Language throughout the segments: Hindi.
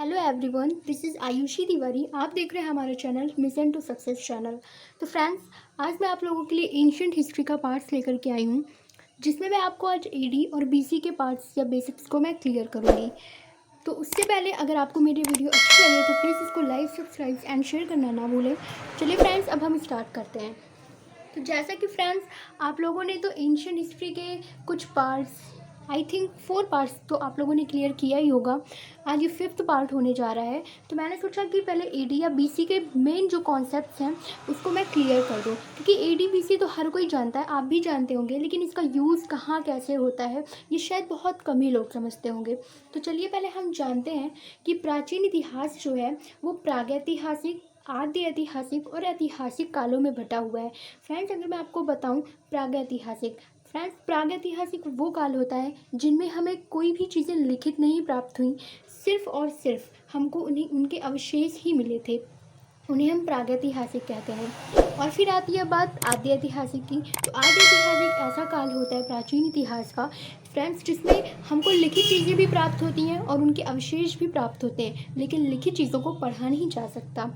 Hello everyone, this is Ayushi Tiwari. आप देख रहे हैं हमारा channel mission to success channel. तो फ्रेंड्स, आज मैं आप लोगों के लिए एंशियंट हिस्ट्री का पार्ट्स लेकर के आई हूँ, जिसमें मैं आपको आज एडी और बीसी के पार्ट्स या बेसिक्स को मैं क्लियर करूँगी। तो उससे पहले अगर आपको मेरी वीडियो अच्छी लगे तो प्लीज़ इसको लाइक, सब्सक्राइब एंड शेयर करना ना भूलें। चलिए फ्रेंड्स, अब हम स्टार्ट करते हैं। तो जैसा कि फ्रेंड्स, आप लोगों ने तो एंशियंट हिस्ट्री के कुछ पार्ट्स, आई थिंक 4 पार्ट्स तो आप लोगों ने क्लियर किया ही होगा। आज ये 5th पार्ट होने जा रहा है। तो मैंने सोचा कि पहले एडी या बीसी के मेन जो कॉन्सेप्ट्स हैं उसको मैं क्लियर कर दूं, क्योंकि एडी बीसी तो हर कोई जानता है, आप भी जानते होंगे, लेकिन इसका यूज़ कहाँ कैसे होता है ये शायद बहुत कम ही लोग समझते होंगे। तो चलिए पहले हम जानते हैं कि प्राचीन इतिहास जो है वो प्रागैतिहासिक, आद्य ऐतिहासिक और ऐतिहासिक कालों में बटा हुआ है। फ्रेंड्स, अगर मैं आपको बताऊं प्रागैतिहासिक, फ्रेंड्स प्रागैतिहासिक वो काल होता है जिनमें हमें कोई भी चीज़ें लिखित नहीं प्राप्त हुई, सिर्फ और सिर्फ हमको उन्हें उनके अवशेष ही मिले थे, उन्हें हम प्रागैतिहासिक कहते हैं। और फिर आती है बात आद्य ऐतिहासिक की। तो आद्य ऐतिहासिक ऐसा काल होता है प्राचीन इतिहास का फ्रेंड्स, जिसमें हमको लिखित चीज़ें भी प्राप्त होती हैं और उनके अवशेष भी प्राप्त होते हैं, लेकिन लिखित चीज़ों को पढ़ा नहीं जा सकता।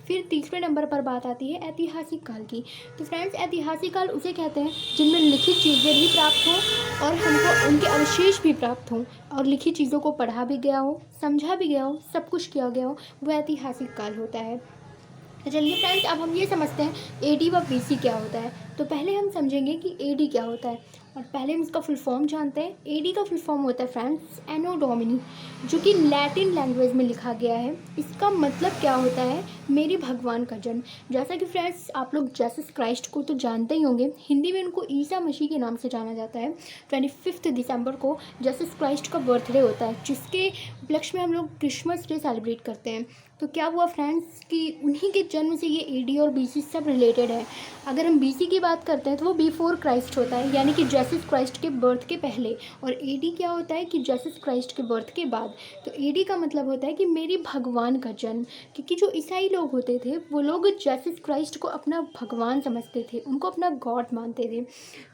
फिर तीसरे नंबर पर बात आती है ऐतिहासिक काल की। तो फ्रेंड्स, ऐतिहासिक काल उसे कहते हैं जिनमें लिखित चीज़ें भी प्राप्त हों और हमको उनके अवशेष भी प्राप्त हों, और लिखित चीज़ों को पढ़ा भी गया हो, समझा भी गया हो, सब कुछ किया गया हो, वो ऐतिहासिक काल होता है। तो चलिए फ्रेंड्स, अब हम ये समझते हैं एडी व बीसी क्या होता है। तो पहले हम समझेंगे कि एडी क्या होता है, और पहले हम इसका फुल फॉर्म जानते हैं। एडी का फुल फॉर्म होता है फ्रेंड्स एनो डोमिनी, जो कि लैटिन लैंग्वेज में लिखा गया है। इसका मतलब क्या होता है, मेरे भगवान का जन्म। जैसा कि फ्रेंड्स आप लोग जीसस क्राइस्ट को तो जानते ही होंगे, हिंदी में उनको ईसा मसीह के नाम से जाना जाता है। 25 दिसंबर को जीसस क्राइस्ट का बर्थडे होता है, जिसके उपलक्ष्य में हम लोग क्रिसमस डे सेलिब्रेट करते हैं। तो क्या हुआ फ्रेंड्स कि उन्हीं के जन्म से ये एडी और बीसी सब रिलेटेड है। अगर हम बीसी की बात करते हैं तो वो बिफोर क्राइस्ट होता है, यानी कि जीसस क्राइस्ट के बर्थ के पहले, और एडी क्या होता है कि जीसस क्राइस्ट के बर्थ के बाद। तो एडी का मतलब होता है कि मेरे भगवान का जन्म, क्योंकि जो ईसाई लोग होते थे वो लोग जीसस क्राइस्ट को अपना भगवान समझते थे, उनको अपना गॉड मानते थे।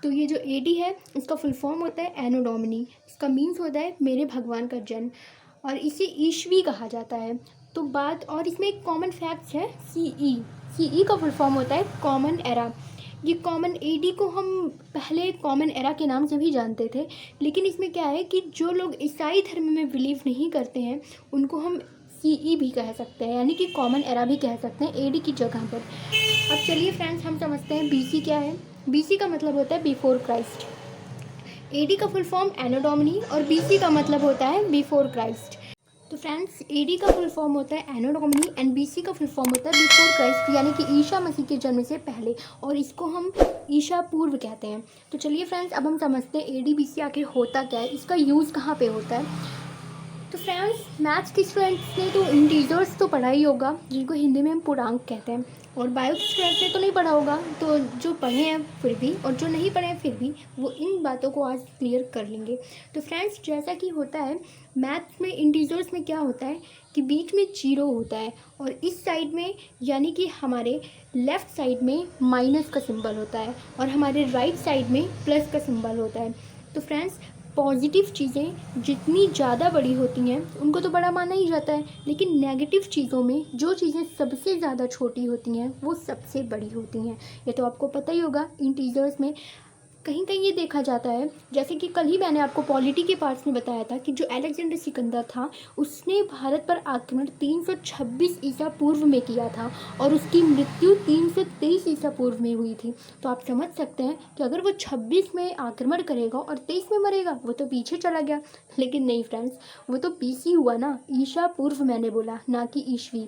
तो ये जो एडी है इसका फुल फॉर्म होता है एनो डोमिनी, इसका मीन्स होता है मेरे भगवान का जन्म, और इसे ईस्वी कहा जाता है। तो बात, और इसमें एक कॉमन फैक्ट्स है सीई का फुल फॉर्म होता है कॉमन एरा। ये कॉमन एडी को हम पहले कॉमन एरा के नाम से भी जानते थे, लेकिन इसमें क्या है कि जो लोग ईसाई धर्म में बिलीव नहीं करते हैं उनको हम सीई भी कह सकते हैं, यानी कि कॉमन एरा भी कह सकते हैं एडी की जगह पर। अब चलिए फ्रेंड्स, हम समझते हैं बीसी क्या है। बीसी का मतलब होता है बिफोर क्राइस्ट। एडी का फुल फॉर्म एनो डोमिनी और बीसी का मतलब होता है बिफोर क्राइस्ट। तो फ्रेंड्स, एडी का फुल फॉर्म होता है एनो डोमिनी एंड बीसी का फुल फॉर्म होता है बिफोर क्राइस्ट, यानी कि ईसा मसीह के जन्म से पहले, और इसको हम ईसा पूर्व कहते हैं। तो चलिए फ्रेंड्स, अब हम समझते हैं एडी बीसी आखिर होता क्या है, इसका यूज़ कहाँ पे होता है। तो फ्रेंड्स, मैथ्स के स्टूडेंट्स ने तो इंटीजर्स तो पढ़ा ही होगा, जिनको हिंदी में हम पूर्णांक कहते हैं, और बायो के स्टूडेंट्स ने तो नहीं पढ़ा होगा। तो जो पढ़े हैं फिर भी, और जो नहीं पढ़े हैं फिर भी, वो इन बातों को आज क्लियर कर लेंगे। तो फ्रेंड्स, जैसा कि होता है मैथ्स में इंटीजर्स में क्या होता है कि बीच में जीरो होता है, और इस साइड में यानी कि हमारे लेफ़्ट साइड में माइनस का सिंबल होता है, और हमारे राइट साइड में प्लस का सिंबल होता है। तो फ्रेंड्स, पॉजिटिव चीज़ें जितनी ज़्यादा बड़ी होती हैं उनको तो बड़ा माना ही जाता है, लेकिन नेगेटिव चीज़ों में जो चीज़ें सबसे ज़्यादा छोटी होती हैं वो सबसे बड़ी होती हैं। ये तो आपको पता ही होगा। इंटीजर्स में कहीं कहीं ये देखा जाता है, जैसे कि कल ही मैंने आपको पॉलिटी के पार्ट्स में बताया था कि जो अलेक्जेंडर सिकंदर था उसने भारत पर आक्रमण 326 ईसा पूर्व में किया था, और उसकी मृत्यु 323 ईसा पूर्व में हुई थी। तो आप समझ सकते हैं कि अगर वो 26 में आक्रमण करेगा और 23 में मरेगा, वो तो पीछे चला गया। लेकिन नहीं फ्रेंड्स, वो तो बीसी हुआ ना, ईसा पूर्व मैंने बोला, ना कि ईस्वी।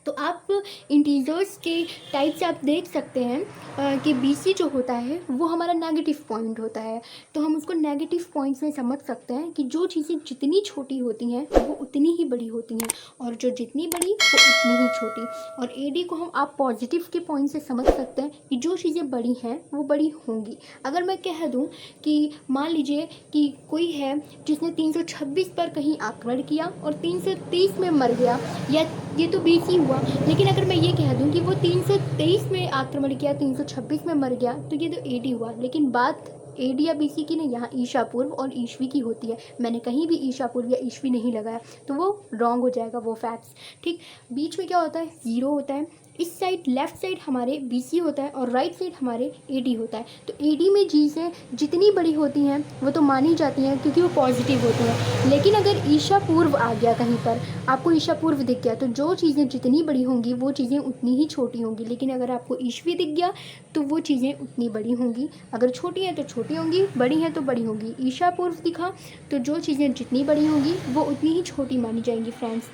तो आप इंटीजर्स के टाइप से आप देख सकते हैं कि बीसी जो होता है वो हमारा नेगेटिव पॉइंट होता है। तो हम उसको नेगेटिव पॉइंट्स में समझ सकते हैं कि जो चीज़ें जितनी छोटी होती हैं वो उतनी ही बड़ी होती हैं, और जो जितनी बड़ी वो उतनी ही छोटी। और एडी को हम आप पॉजिटिव के पॉइंट से समझ सकते हैं कि जो चीज़ें बड़ी हैं वो बड़ी होंगी। अगर मैं कह दूँ कि मान लीजिए कि कोई है जिसने 326 पर कहीं आक्रमण किया और 330 में मर गया, या ये तो बीसी हुआ, लेकिन अगर मैं ये कह दूं कि वो 323 में आक्रमण किया, 326 में मर गया, तो ये तो एडी हुआ। लेकिन बात AD या BC की नहीं, यहाँ ईशा पूर्व और ईस्वी की होती है। मैंने कहीं भी ईशा पूर्व या ईस्वी नहीं लगाया, तो वो रॉन्ग हो जाएगा वो फैक्ट्स। ठीक, बीच में क्या होता है, 0 होता है। इस साइड लेफ्ट साइड हमारे BC होता है और राइट साइड हमारे AD होता है। तो AD में चीज़ें जितनी बड़ी होती हैं वो तो मानी जाती हैं क्योंकि वो पॉजिटिव होती हैं। लेकिन अगर ईशा पूर्व आ गया कहीं पर, आपको ईशा पूर्व दिख गया, तो जो चीज़ें जितनी बड़ी होंगी वो चीज़ें उतनी ही छोटी होंगी। लेकिन अगर आपको ईस्वी दिख गया तो वो चीज़ें उतनी बड़ी होंगी। अगर छोटी हैं तो छोटी होंगी, बड़ी हैं तो बड़ी होंगी। ईशा पूर्व दिखा तो जो चीज़ें जितनी बड़ी होंगी वो उतनी ही छोटी मानी जाएंगी फ्रेंड्स।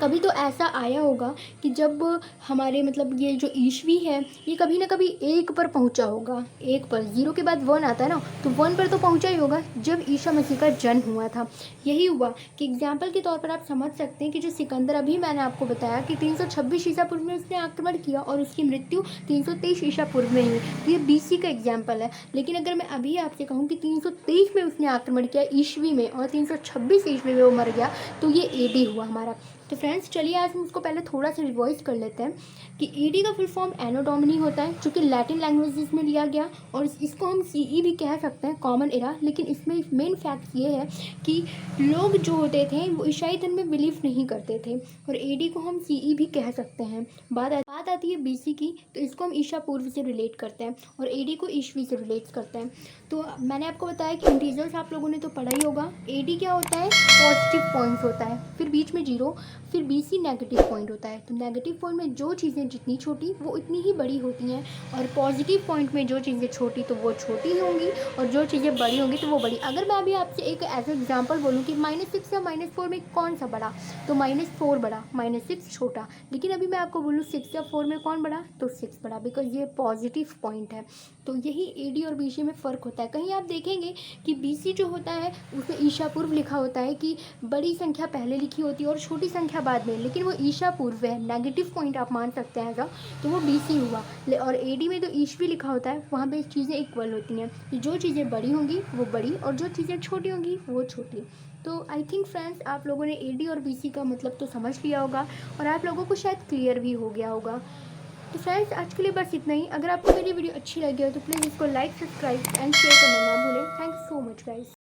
कभी तो ऐसा आया होगा कि जब हमारे मतलब ये जो ईस्वी है ये कभी ना कभी 1 पर पहुंचा होगा, 1 पर, 0 के बाद 1 आता है ना, तो 1 पर तो पहुंचा ही होगा जब ईसा मसीह का जन्म हुआ था। यही हुआ कि एग्जाम्पल के तौर पर आप समझ सकते हैं कि जो सिकंदर, अभी मैंने आपको बताया कि 326 ईसा पूर्व में उसने आक्रमण किया और उसकी मृत्यु 323 ईसा पूर्व में हुई। तो ये BC का एग्जाम्पल है। लेकिन अगर मैं अभी आपसे कहूँ कि 323 में उसने आक्रमण किया ईस्वी में और 326 ईस्वी में वो मर गया, तो ये AD हुआ हमारा। तो फ्रेंड्स चलिए आज हम उसको पहले थोड़ा सा रिवाइज कर लेते हैं कि AD का फुल फॉर्म एनो डोमिनी होता है, जो कि लैटिन लैंग्वेजेस में लिया गया, और इसको हम CE भी कह सकते हैं, कॉमन एरा। लेकिन इसमें मेन फैक्ट ये है कि लोग जो होते थे वो ईसाई धर्म में बिलीव नहीं करते थे, और AD को हम CE भी कह सकते हैं। बात आती है BC की, तो इसको हम ईशा पूर्व से रिलेट करते हैं और AD को ईस्वी से रिलेट करते हैं। तो मैंने आपको बताया कि इंटीजर्स आप लोगों ने तो पढ़ा ही होगा। AD क्या होता है, पॉजिटिव पॉइंट्स होता है, फिर बीच में 0, फिर BC नेगेटिव पॉइंट होता है। तो नेगेटिव पॉइंट में जो चीज़ें जितनी छोटी वो उतनी ही बड़ी होती हैं, और पॉजिटिव पॉइंट में जो चीज़ें छोटी तो वो छोटी ही होंगी, और जो चीज़ें बड़ी होंगी तो वो बड़ी। अगर मैं अभी आपसे एक ऐसा एग्जांपल बोलूँ कि -6 या -4 में कौन सा बड़ा, तो -4 बड़ा, -6 छोटा। लेकिन अभी मैं आपको बोलूँ 6 या 4 में कौन बड़ा, तो 6 बड़ा, बिकॉज ये पॉजिटिव पॉइंट है। तो यही AD और BC में फ़र्क होता है। कहीं आप देखेंगे कि BC जो होता है उसमें ईशा पूर्व लिखा होता है कि बड़ी संख्या पहले लिखी होती है और छोटी संख्या बाद में, लेकिन वो ईशा पूर्व है, नेगेटिव पॉइंट आप मान सकते हैं ऐसा, तो वो BC हुआ। और AD में तो ईस्वी लिखा होता है, वहाँ पे चीज़ें इक्वल होती हैं, कि जो चीज़ें बड़ी होंगी वो बड़ी और जो चीज़ें छोटी होंगी वो छोटी। तो आई थिंक फ्रेंड्स आप लोगों ने AD और BC का मतलब तो समझ लिया होगा, और आप लोगों को शायद क्लियर भी हो गया होगा। तो फ्रेंड्स आज के लिए बस इतना ही। अगर आपको मेरी वीडियो अच्छी लगी हो तो प्लीज़ इसको लाइक, सब्सक्राइब एंड शेयर करना ना भूलें। Thanks so much guys.